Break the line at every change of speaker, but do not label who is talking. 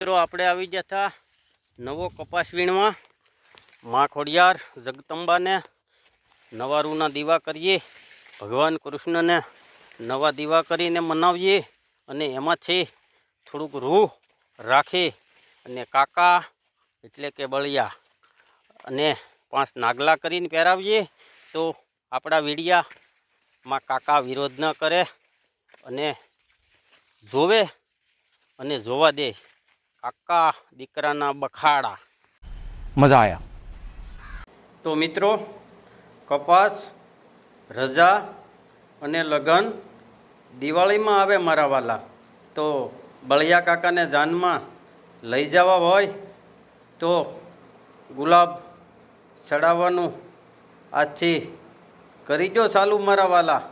મિત્રો આપણે આવી ગયા હતા નવો કપાસ વીણમાં માં ખોડિયાર જગદંબાને નવા રૂના દીવા કરીએ, ભગવાન કૃષ્ણને નવા દીવા કરીને મનાવીએ અને એમાંથી થોડુંક રૂ રાખી અને કાકા એટલે કે બળિયા અને 5 નાગલા કરીને પહેરાવીએ તો આપણા વીડિયામાં કાકા વિરોધ ન કરે અને જોવે અને જોવા દે। કાકા દીકરાના બખાડા
મજા આયા।
તો મિત્રો, કપાસ, રજા અને લગન દિવાળીમાં આવે મારા વાલા, તો બળિયા કાકાને જાનમાં લઈ જવા હોય તો ગુલાબ ચડાવવાનું આજથી કરી દો ચાલુ મારા વાલા।